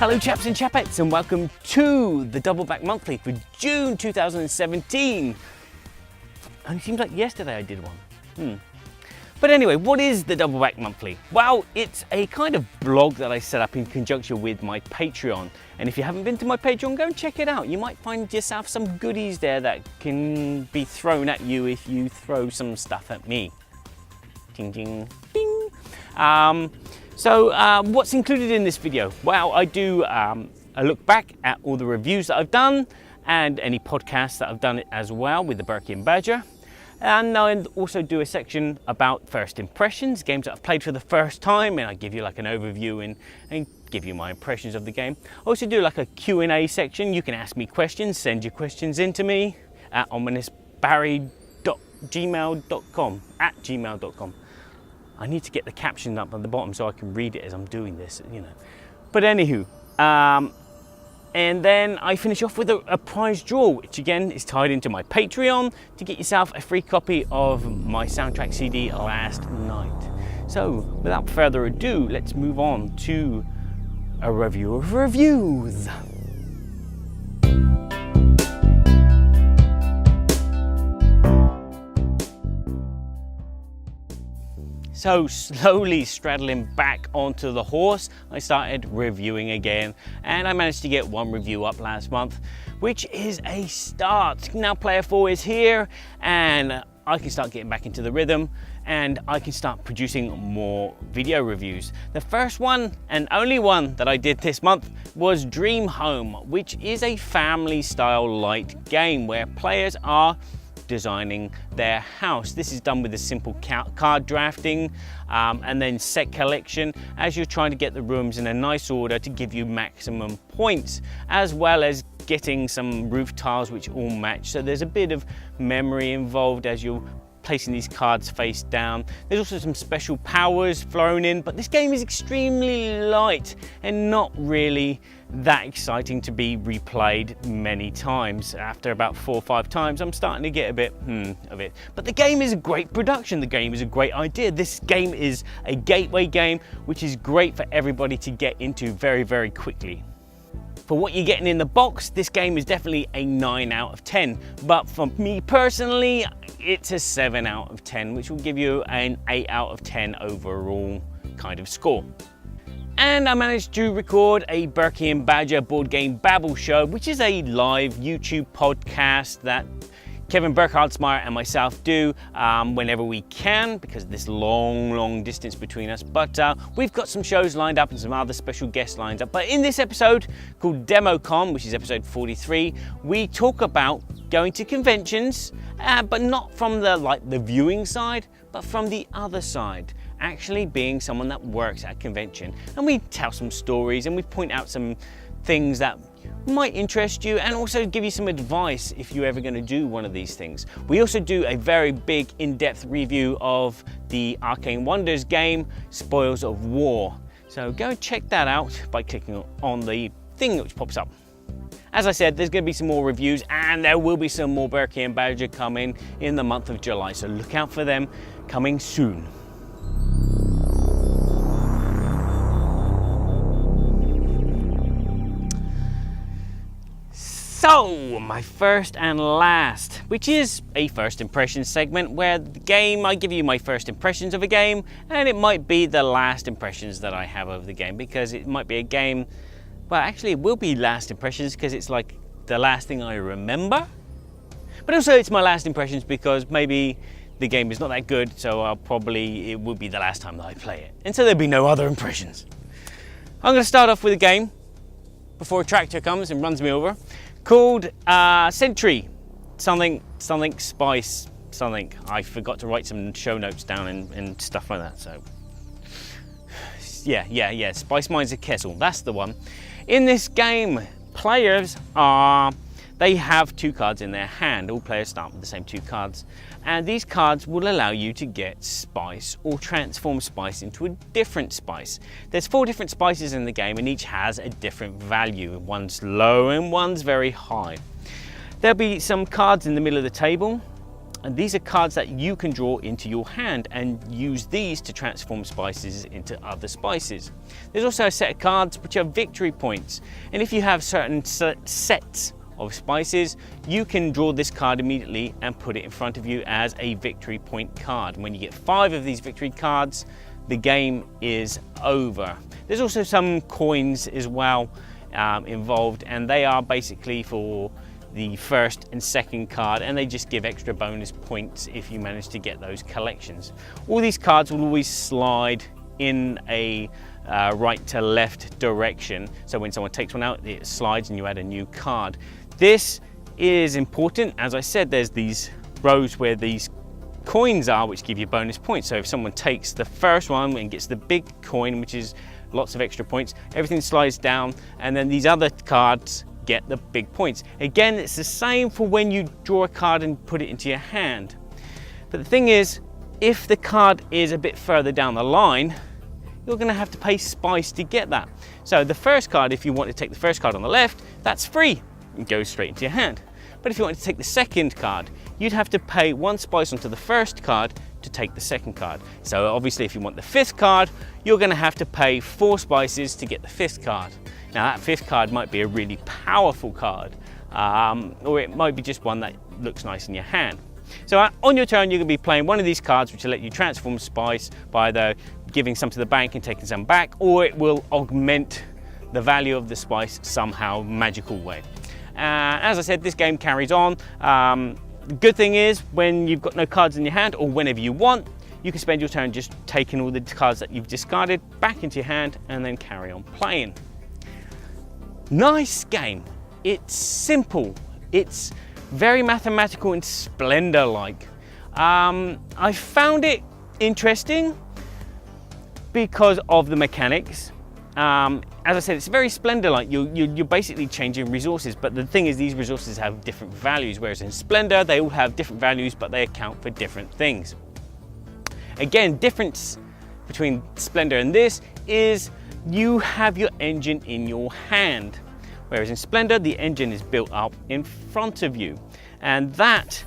Hello chaps and chapettes, and welcome to the Double Back Monthly for June 2017. Only seems like yesterday I did one. But anyway, what is the Double Back Monthly? Well, it's a kind of blog that I set up in conjunction with my Patreon. And if you haven't been to my Patreon, go and check it out. You might find yourself some goodies there that can be thrown at you if you throw some stuff at me. Ding, ding, bing. So what's included in this video? Well, I do a look back at all the reviews that I've done and any podcasts that I've done as well with the Burky and Badger. And I also do a section about first impressions, games that I've played for the first time, and I give you like an overview and give you my impressions of the game. I also do like a Q&A section. You can ask me questions, send your questions in to me at ominousbarry.gmail.com. I need to get the caption up at the bottom so I can read it as I'm doing this, you know. But anywho, and then I finish off with a prize draw, which again is tied into my Patreon to get yourself a free copy of my soundtrack CD, Last Night. So without further ado, let's move on to a review of reviews. So slowly straddling back onto the horse, I started reviewing again, and I managed to get one review up last month, which is a start. Now Player 4 is here, and I can start getting back into the rhythm, and I can start producing more video reviews. The first one, and only one that I did this month, was Dream Home, which is a family-style light game where players are designing their house. This is done with a simple card drafting and then set collection as you're trying to get the rooms in a nice order to give you maximum points, as well as getting some roof tiles which all match. So there's a bit of memory involved as you're placing these cards face down. There's also some special powers thrown in, but this game is extremely light and not really that exciting to be replayed many times. After about 4 or 5 times, I'm starting to get a bit of it. But the game is a great production. The game is a great idea. This game is a gateway game, which is great for everybody to get into very, very quickly. For what you're getting in the box, this game is definitely a 9 out of 10. But for me personally, it's a 7 out of 10, which will give you an 8 out of 10 overall kind of score. And I managed to record a Burky and Badger Board Game Babble show, which is a live YouTube podcast that Kevin Burkhardsmeyer and myself do whenever we can, because of this long distance between us. But we've got some shows lined up and some other special guests lined up. But in this episode called DemoCon, which is episode 43, we talk about going to conventions, but not from the viewing side, but from the other side, actually being someone that works at a convention. And we tell some stories and we point out some things that might interest you and also give you some advice if you're ever going to do one of these things. We also do a very big in-depth review of the Arcane Wonders game, Spoils of War. So go check that out by clicking on the thing which pops up. As I said, there's going to be some more reviews and there will be some more Burky and Badger coming in the month of July. So look out for them coming soon. So, my first and last, which is a first impressions segment where the game, I give you my first impressions of a game, and it might be the last impressions that I have of the game, because it might be a game, well actually it will be last impressions because it's like the last thing I remember, but also it's my last impressions because maybe the game is not that good, so it will be the last time that I play it, and so there'll be no other impressions. I'm going to start off with a game before a tractor comes and runs me over, called Sentry something Spice something. I forgot to write some show notes down and stuff like that, so yeah, Spice Mines a Kessel, that's the one. In this game, players they have 2 cards in their hand. All players start with the same 2 cards, and these cards will allow you to get spice or transform spice into a different spice. There's 4 different spices in the game and each has a different value. One's low and one's very high. There'll be some cards in the middle of the table and these are cards that you can draw into your hand and use these to transform spices into other spices. There's also a set of cards which are victory points, and if you have certain sets of spices, you can draw this card immediately and put it in front of you as a victory point card. When you get 5 of these victory cards, the game is over. There's also some coins as well involved, and they are basically for the first and second card, and they just give extra bonus points if you manage to get those collections. All these cards will always slide in a right to left direction, so when someone takes one out, it slides and you add a new card. This is important. As I said, there's these rows where these coins are, which give you bonus points. So if someone takes the first one and gets the big coin, which is lots of extra points, everything slides down, and then these other cards get the big points. Again, it's the same for when you draw a card and put it into your hand. But the thing is, if the card is a bit further down the line, you're going to have to pay spice to get that. So the first card, if you want to take the first card on the left, that's free. It goes straight into your hand. But if you wanted to take the second card, you'd have to pay 1 spice onto the first card to take the second card. So obviously if you want the 5th card, you're going to have to pay 4 spices to get the 5th card. Now that 5th card might be a really powerful card, or it might be just one that looks nice in your hand. So on your turn, you're going to be playing one of these cards which will let you transform spice by either giving some to the bank and taking some back, or it will augment the value of the spice somehow magical way. As I said, this game carries on. The good thing is, when you've got no cards in your hand, or whenever you want, you can spend your turn just taking all the cards that you've discarded back into your hand and then carry on playing. Nice game. It's simple. It's very mathematical and Splendor-like. I found it interesting because of the mechanics. As I said, it's very Splendor-like. You're basically changing resources, but the thing is, these resources have different values, whereas in Splendor, they all have different values, but they account for different things. Again, difference between Splendor and this is you have your engine in your hand, whereas in Splendor, the engine is built up in front of you. And that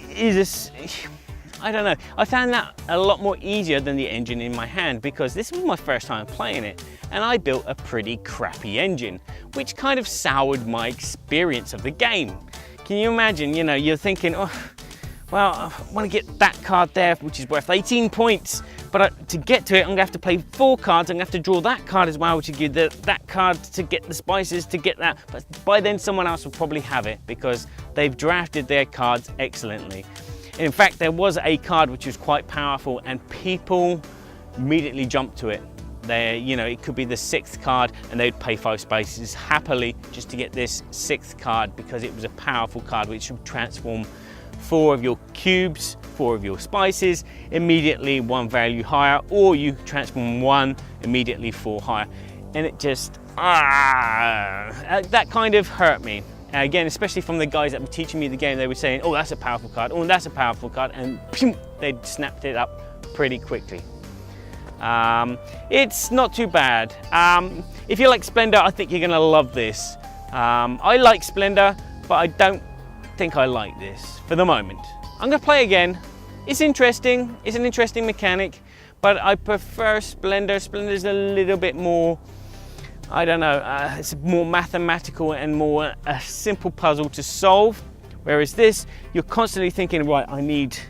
is I don't know, I found that a lot more easier than the engine in my hand, because this was my first time playing it, and I built a pretty crappy engine, which kind of soured my experience of the game. Can you imagine, you know, you're thinking, oh, well, I want to get that card there, which is worth 18 points, but to get to it, I'm going to have to play 4 cards, I'm going to have to draw that card as well, which will give that card to get the spices to get that, but by then someone else will probably have it, because they've drafted their cards excellently. In fact, there was a card which was quite powerful and people immediately jumped to it. You know, it could be the 6th card and they'd pay 5 spices happily just to get this 6th card, because it was a powerful card which would transform 4 of your cubes, 4 of your spices, immediately 1 value higher, or you transform 1 immediately 4 higher. And it just, that kind of hurt me. Again, especially from the guys that were teaching me the game, they were saying, oh, that's a powerful card, oh, that's a powerful card, and they'd snapped it up pretty quickly. It's not too bad. If you like Splendor, I think you're gonna love this. I like Splendor, but I don't think I like this for the moment. I'm gonna play again. It's interesting, it's an interesting mechanic, but I prefer Splendor. Splendor's a little bit more, I don't know, it's more mathematical and more a simple puzzle to solve. Whereas this, you're constantly thinking, right,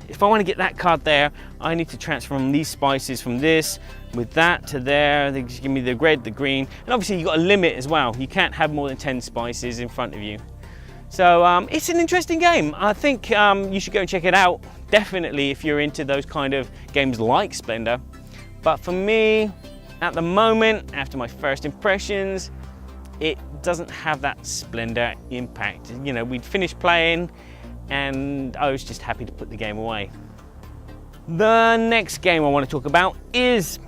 if I want to get that card there, I need to transform these spices from this, with that to there. They just give me the red, the green, and obviously you've got a limit as well. You can't have more than 10 spices in front of you. So it's an interesting game. I think you should go and check it out, definitely, if you're into those kind of games like Splendor. But for me, at the moment, after my first impressions, it doesn't have that Splendor impact. You know, we'd finished playing and I was just happy to put the game away. The next game I want to talk about is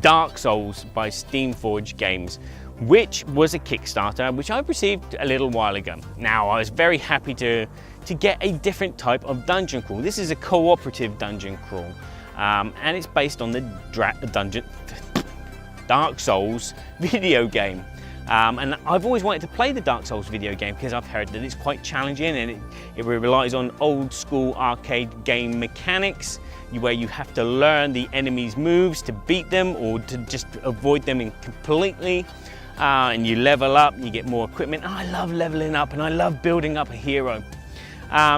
Dark Souls by Steamforged Games, which was a Kickstarter which I received a little while ago. Now, I was very happy to get a different type of dungeon crawl. This is a cooperative dungeon crawl, and it's based on the Dark Souls video game. And I've always wanted to play the Dark Souls video game because I've heard that it's quite challenging, and it relies on old school arcade game mechanics where you have to learn the enemy's moves to beat them or to just avoid them completely. And you level up, you get more equipment. I love leveling up and I love building up a hero.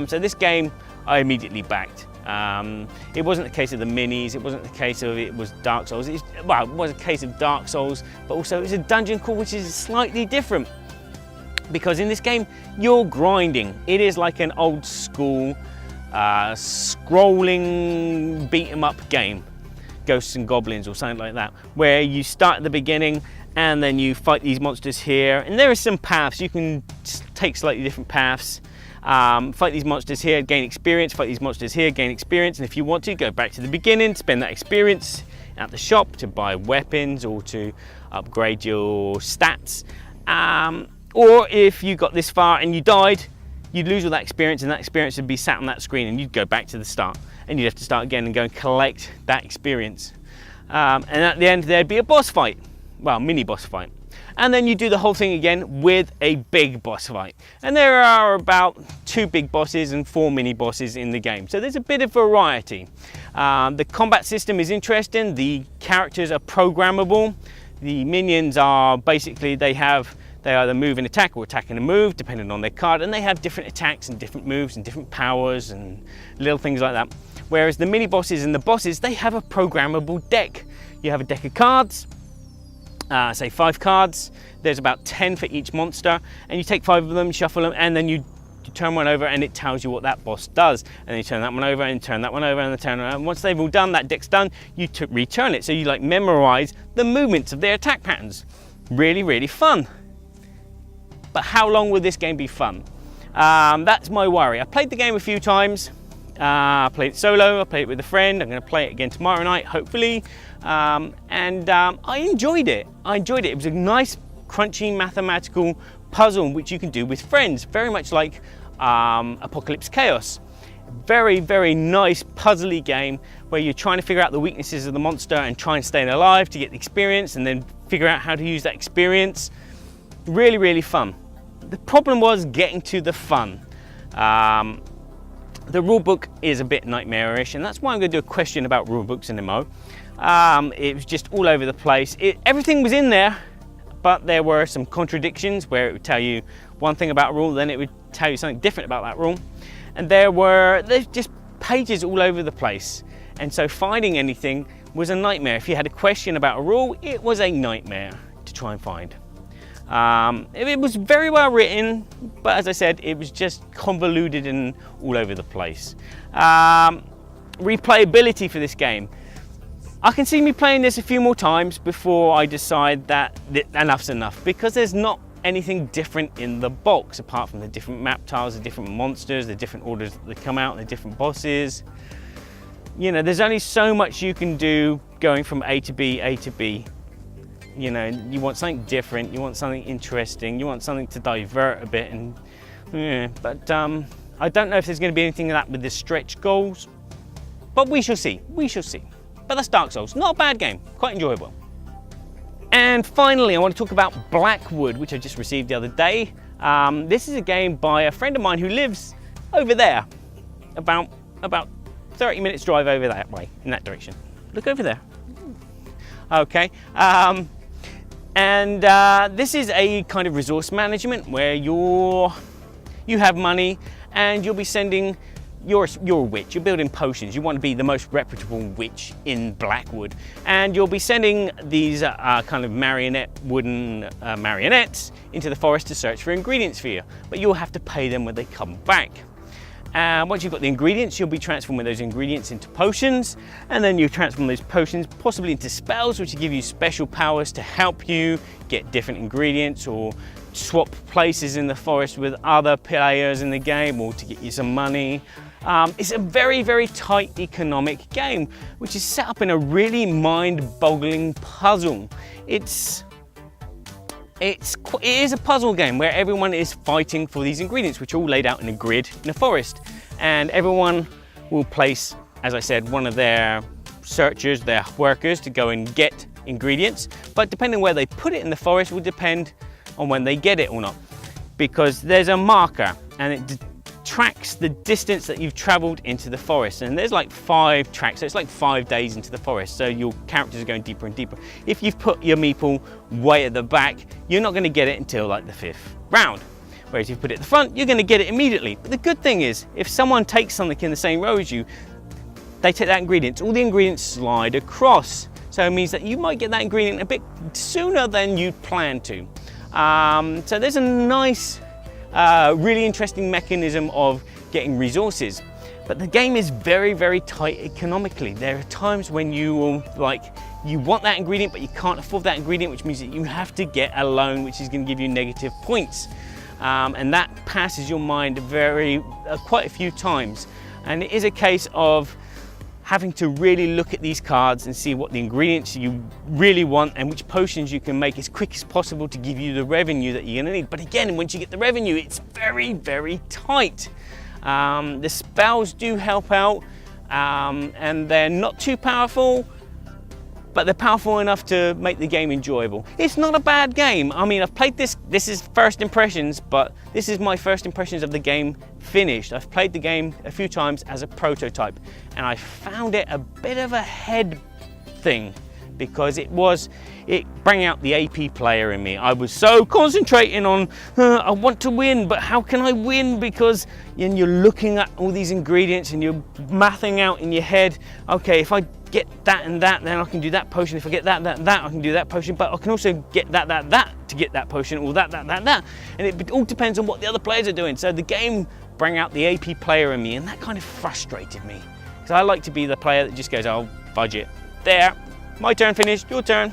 So this game I immediately backed. It wasn't the case of the minis, it wasn't the case of it was Dark Souls. It was a case of Dark Souls, but also it was a dungeon crawl, which is slightly different. Because in this game, you're grinding. It is like an old school scrolling beat 'em up game, Ghosts and Goblins or something like that, where you start at the beginning and then you fight these monsters here, and there are some paths. You can take slightly different paths. Fight these monsters here, gain experience, fight these monsters here, gain experience, and if you want to, go back to the beginning, spend that experience at the shop to buy weapons or to upgrade your stats. Or if you got this far and you died, you'd lose all that experience, and that experience would be sat on that screen, and you'd go back to the start, and you'd have to start again and go and collect that experience. And at the end, there'd be a boss fight, well, mini boss fight. And then you do the whole thing again with a big boss fight. And there are about 2 big bosses and 4 mini bosses in the game. So there's a bit of variety. The combat system is interesting. The characters are programmable. The minions are basically, they either move and attack or attack and move, depending on their card. And they have different attacks and different moves and different powers and little things like that. Whereas the mini bosses and the bosses, they have a programmable deck. You have a deck of cards. Say 5 cards, there's about 10 for each monster, and you take 5 of them, shuffle them, and then you turn one over and it tells you what that boss does. And then you turn that one over and turn that one over and turn it over. And once they've all done, that deck's done, you return it. So you like memorize the movements of their attack patterns. Really, really fun. But how long will this game be fun? That's my worry. I played the game a few times. I played it solo, I played it with a friend. I'm going to play it again tomorrow night, hopefully. I enjoyed it. It was a nice, crunchy, mathematical puzzle which you can do with friends, very much like Apocalypse Chaos. Very, very nice puzzly game where you're trying to figure out the weaknesses of the monster and try and stay alive to get the experience, and then figure out how to use that experience. Really, really fun. The problem was getting to the fun. The rulebook is a bit nightmarish, and that's why I'm going to do a question about rulebooks in the MMO. It was just all over the place. Everything was in there, but there were some contradictions where it would tell you one thing about a rule, then it would tell you something different about that rule. And there's just pages all over the place. And so finding anything was a nightmare. If you had a question about a rule, it was a nightmare to try and find. It was very well written, but as I said, it was just convoluted and all over the place. Replayability for this game. I can see me playing this a few more times before I decide that enough's enough, because there's not anything different in the box apart from the different map tiles, the different monsters, the different orders that they come out, the different bosses. You know, there's only so much you can do going from A to B, A to B. You know, you want something different, you want something interesting, you want something to divert a bit, and but I don't know if there's going to be anything like that with the stretch goals, but we shall see, But that's Dark Souls, not a bad game, quite enjoyable. And finally, I want to talk about Blackwood, which I just received the other day. This is a game by a friend of mine who lives over there, about 30 minutes drive over that way, in that direction. Look over there. Okay. This is a kind of resource management where you have money and you'll be sending, you're a witch, you're building potions, you want to be the most reputable witch in Blackwood, and you'll be sending these kind of wooden marionettes into the forest to search for ingredients for you, but you'll have to pay them when they come back. Once you've got the ingredients, you'll be transforming those ingredients into potions, and then you transform those potions possibly into spells, which will give you special powers to help you get different ingredients or swap places in the forest with other players in the game, or to get you some money. It's a very, very tight economic game, which is set up in a really mind-boggling puzzle. It is a puzzle game where everyone is fighting for these ingredients, which are all laid out in a grid in a forest. And everyone will place, as I said, one of their searchers, their workers, to go and get ingredients. But depending where they put it in the forest will depend on when they get it or not, because there's a marker and it tracks the distance that you've traveled into the forest, and there's like 5 tracks, so it's like 5 days into the forest, so your characters are going deeper and deeper. If you've put your meeple way at the back, you're not going to get it until like the 5th round, whereas if you put it at the front, you're going to get it immediately. But the good thing is, if someone takes something in the same row as you, they take that ingredient, all the ingredients slide across, so it means that you might get that ingredient a bit sooner than you'd planned to. So there's a nice really interesting mechanism of getting resources, but the game is very, very tight economically. There are times when you will, you want that ingredient but you can't afford that ingredient, which means that you have to get a loan, which is going to give you negative points, and that passes your mind quite a few times, and it is a case of having to really look at these cards and see what the ingredients you really want and which potions you can make as quick as possible to give you the revenue that you're going to need. But again, once you get the revenue, it's very, very tight. The spells do help out, and they're not too powerful, but they're powerful enough to make the game enjoyable. It's not a bad game. I mean, I've played this is first impressions, but this is my first impressions of the game finished. I've played the game a few times as a prototype, and I found it a bit of a head thing, because it brought out the AP player in me. I was so concentrating on, I want to win, but how can I win? Because you're looking at all these ingredients and you're mathing out in your head, okay, if I get that and that, then I can do that potion. If I get that, I can do that potion, but I can also get that to get that potion, or that. And it all depends on what the other players are doing. So the game brought out the AP player in me, and that kind of frustrated me. Because I like to be the player that just goes, oh, budget. There, my turn finished, your turn.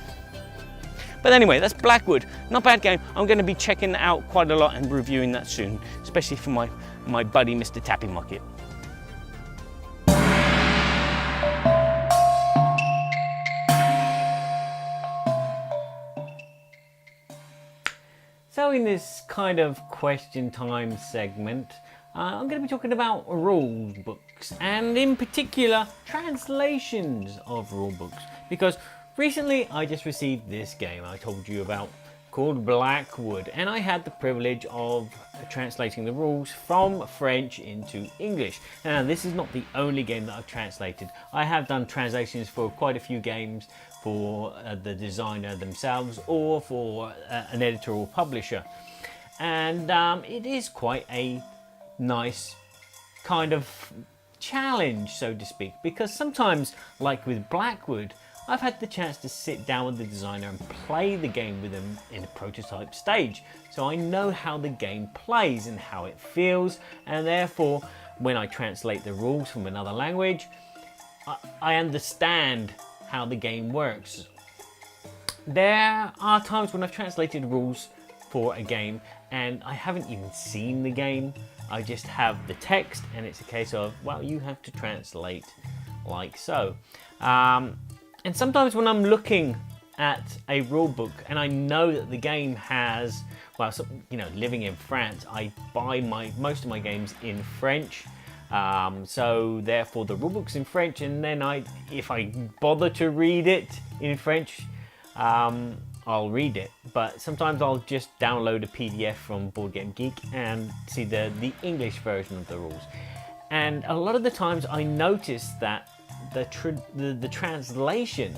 But anyway, that's Blackwood. Not a bad game. I'm going to be checking that out quite a lot and reviewing that soon, especially for my buddy, Mr. Tappy Mucket. So in this kind of question time segment, I'm going to be talking about rule books, and in particular translations of rule books, because recently I just received this game I told you about called Blackwood, and I had the privilege of translating the rules from French into English. Now, this is not the only game that I've translated. I have done translations for quite a few games for the designer themselves, or for an editor or publisher, and it is quite a nice kind of challenge, so to speak, because sometimes, like with Blackwood, I've had the chance to sit down with the designer and play the game with them in a prototype stage, so I know how the game plays and how it feels, and therefore when I translate the rules from another language, I understand how the game works. There are times when I've translated rules for a game and I haven't even seen the game. I just have the text, and it's a case of, well, you have to translate like so. And sometimes when I'm looking at a rule book and I know that the game has, well, so, living in France, I buy most of my games in French. So therefore the rule book's in French, and then if I bother to read it in French, I'll read it. But sometimes I'll just download a PDF from Board Game Geek and see the English version of the rules. And a lot of the times I notice that the translation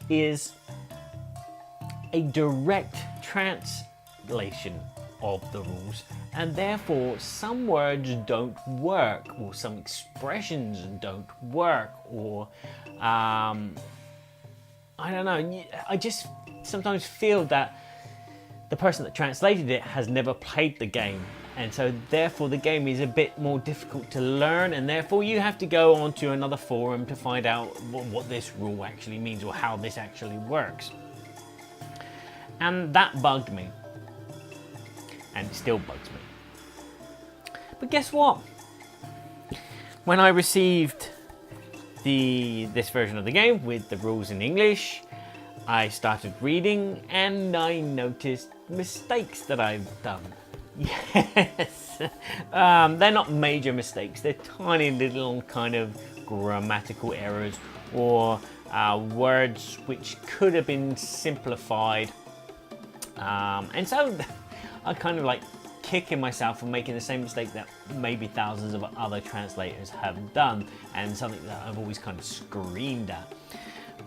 is a direct translation of the rules, and therefore some words don't work, or some expressions don't work, or I don't know, I just sometimes feel that the person that translated it has never played the game, and so therefore the game is a bit more difficult to learn, and therefore you have to go onto another forum to find out what this rule actually means, or how this actually works. And that bugged me, and it still bugs me. But guess what? When I received this version of the game with the rules in English, I started reading and I noticed mistakes that I've done. Yes, they're not major mistakes, they're tiny little kind of grammatical errors, or words which could have been simplified And so I kind of like kicking myself for making the same mistake that maybe thousands of other translators have done, and something that I've always kind of screamed at.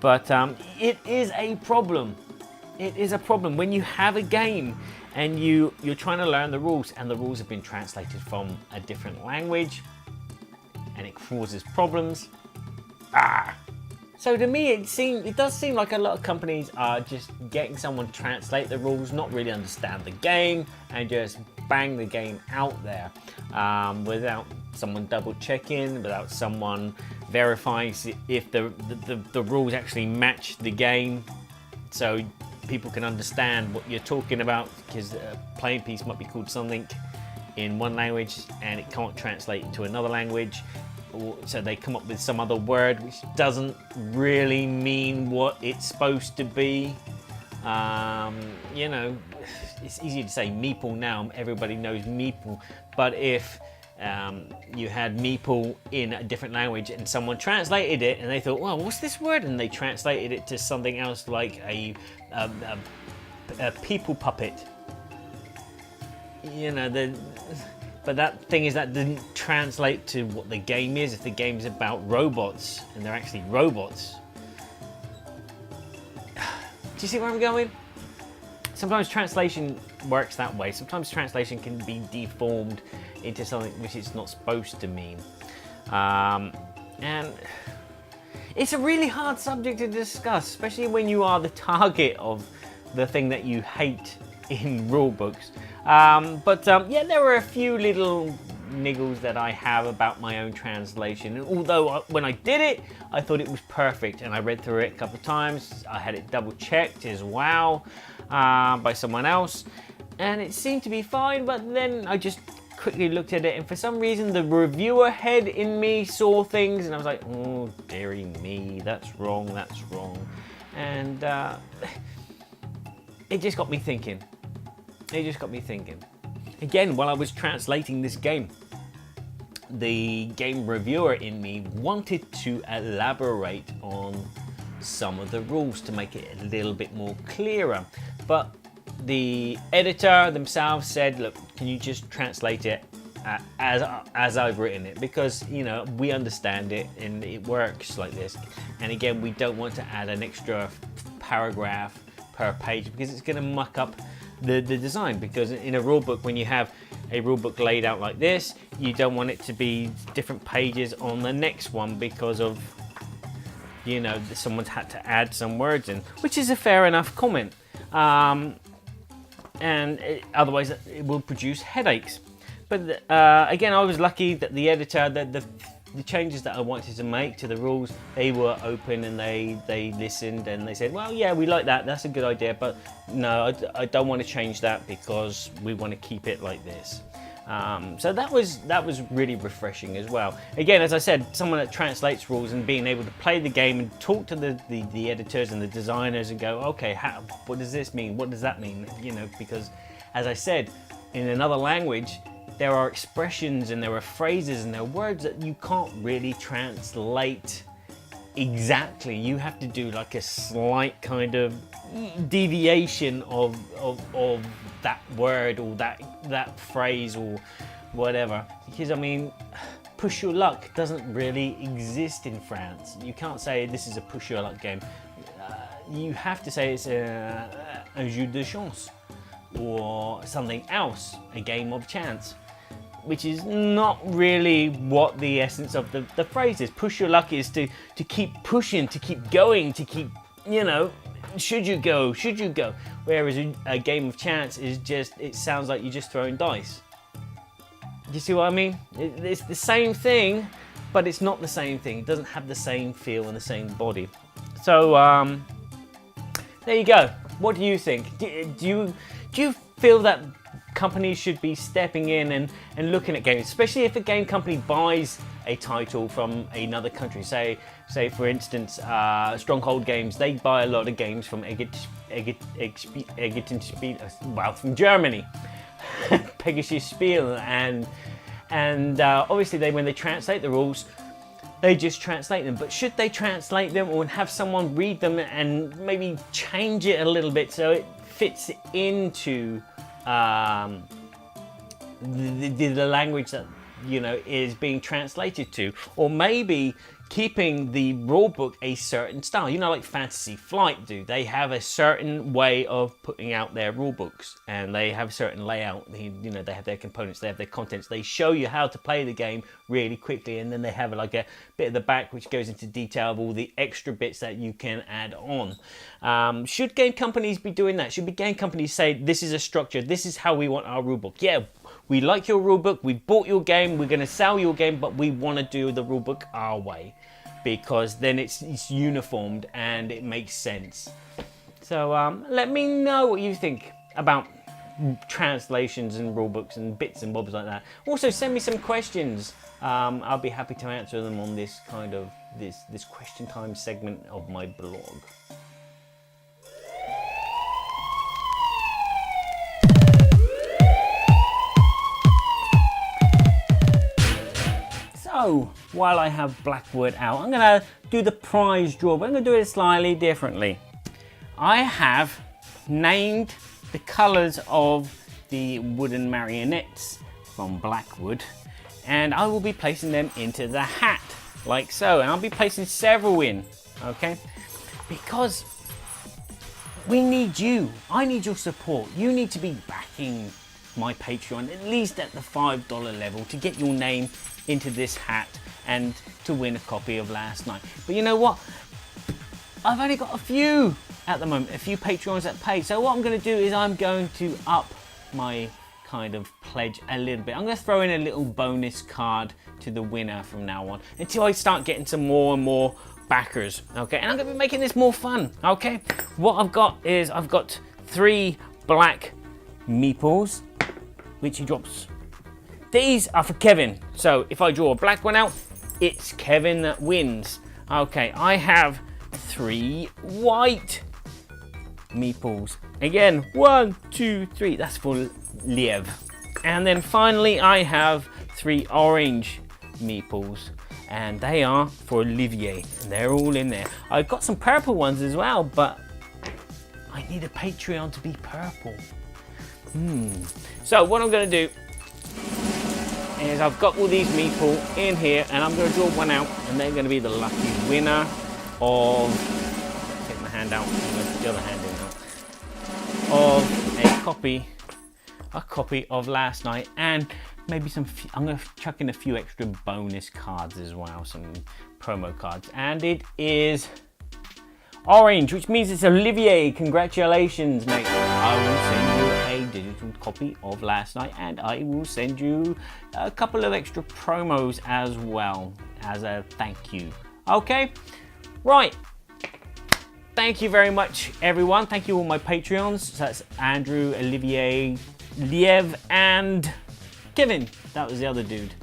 But it is a problem. It is a problem when you have a game and you're trying to learn the rules, and the rules have been translated from a different language, and it causes problems. So to me, it does seem like a lot of companies are just getting someone to translate the rules, not really understand the game, and just bang the game out there without someone double checking, without someone verifying if the rules actually match the game, so people can understand what you're talking about, because a playing piece might be called something in one language and it can't translate into another language. So they come up with some other word which doesn't really mean what it's supposed to be. You know, it's easy to say meeple now, everybody knows meeple, but if you had meeple in a different language and someone translated it and they thought, well, what's this word? And they translated it to something else like a people puppet. You know, but that thing is, that didn't translate to what the game is. If the game is about robots and they're actually robots. Do you see where I'm going? Sometimes translation works that way. Sometimes translation can be deformed into something which it's not supposed to mean. And it's a really hard subject to discuss, especially when you are the target of the thing that you hate in rule books. Yeah, there were a few little niggles that I have about my own translation. And although when I did it, I thought it was perfect, and I read through it a couple of times. I had it double checked as well by someone else, and it seemed to be fine. But then I just quickly looked at it, and for some reason the reviewer head in me saw things, and I was like, oh dearie me, that's wrong, and it just got me thinking. Again, while I was translating this game, the game reviewer in me wanted to elaborate on some of the rules to make it a little bit more clearer. But the editor themselves said, look, can you just translate it as I've written it? Because, you know, we understand it and it works like this. And again, we don't want to add an extra paragraph per page because it's going to muck up the design. Because in a rule book, when you have a rule book laid out like this, you don't want it to be different pages on the next one because of, you know, someone's had to add some words in, which is a fair enough comment. Otherwise it will produce headaches. But again, I was lucky that the editor, the changes that I wanted to make to the rules, they were open and they listened and they said, well, yeah, we like that, that's a good idea, but no, I don't want to change that because we want to keep it like this. So that was really refreshing as well. Again, as I said, someone that translates rules and being able to play the game and talk to the editors and the designers and go, okay, what does this mean? What does that mean? You know, because as I said, in another language, there are expressions and there are phrases and there are words that you can't really translate exactly. You have to do like a slight kind of deviation of that word or that phrase or whatever. Because I mean, push your luck doesn't really exist in France. You can't say this is a push your luck game. You have to say it's un jeu de chance or something else, a game of chance, which is not really what the essence of the phrase is. Push your luck is to keep pushing, to keep going, to keep, you know, should you go? Whereas a game of chance is just, it sounds like you're just throwing dice. Do you see what I mean? It's the same thing, but it's not the same thing. It doesn't have the same feel and the same body. So, there you go. What do you think? Do you feel that companies should be stepping in and looking at games, especially if a game company buys a title from another country? Say for instance, Stronghold Games, they buy a lot of games from from Germany, Pegasus Spiel, and obviously when they translate the rules, they just translate them. But should they translate them or have someone read them and maybe change it a little bit so it fits into the language that, you know, is being translated to? Or maybe keeping the rulebook a certain style, you know, like Fantasy Flight do. They have a certain way of putting out their rulebooks, and they have a certain layout. You know, they have their components, they have their contents. They show you how to play the game really quickly, and then they have like a bit at the back which goes into detail of all the extra bits that you can add on. Should game companies be doing that? Should game companies say, this is a structure, this is how we want our rulebook? Yeah, we like your rulebook, we bought your game, we're going to sell your game, but we want to do the rulebook our way, because then it's uniformed and it makes sense. So let me know what you think about translations and rulebooks and bits and bobs like that. Also, send me some questions. I'll be happy to answer them on this kind of this question time segment of my blog. So, while I have Blackwood out, I'm going to do the prize draw, but I'm going to do it slightly differently. I have named the colours of the wooden marionettes from Blackwood, and I will be placing them into the hat, like so, and I'll be placing several in, okay? Because we need you. I need your support. You need to be backing my Patreon, at least at the $5 level, to get your name into this hat and to win a copy of Last Night. But you know what? I've only got a few at the moment, a few Patreons that pay. So what I'm going to do is I'm going to up my kind of pledge a little bit. I'm going to throw in a little bonus card to the winner from now on until I start getting some more and more backers. Okay, and I'm going to be making this more fun. Okay, what I've got is I've got 3 black meeples, which he drops. These are for Kevin. So if I draw a black one out, it's Kevin that wins. Okay, I have 3 white meeples. Again, 1, 2, 3. That's for Liev. And then finally, I have 3 orange meeples, and they are for Olivier. And they're all in there. I've got some purple ones as well, but I need a Patreon to be purple. So what I'm going to do is I've got all these meeple in here, and I'm going to draw one out, and they're going to be the lucky winner of, take my hand out, the other hand in now, of a copy of Last Night, and maybe I'm going to chuck in a few extra bonus cards as well, some promo cards, and it is orange, which means it's Olivier. Congratulations, mate. I will send you a digital copy of Last Night, and I will send you a couple of extra promos as well as a thank you. Okay, right. Thank you very much, everyone. Thank you all my Patreons. So that's Andrew, Olivier, Liev, and Kevin. That was the other dude.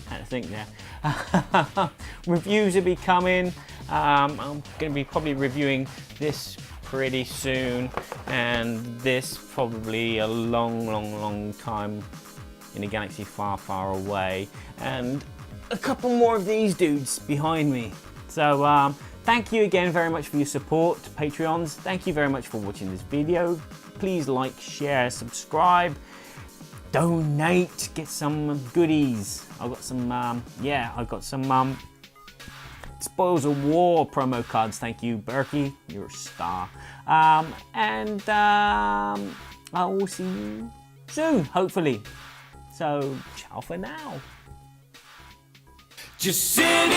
I had to think there. Reviews will be coming. I'm going to be probably reviewing this pretty soon, and this probably a long time in a galaxy far, far away, and a couple more of these dudes behind me. So thank you again very much for your support, Patreons. Thank you very much for watching this video. Please like, share, subscribe, donate, get some goodies. I've got some I've got some Spoils of War promo cards. Thank you, Burky, you're a star. And I will see you soon, hopefully. So, ciao for now. Just sitting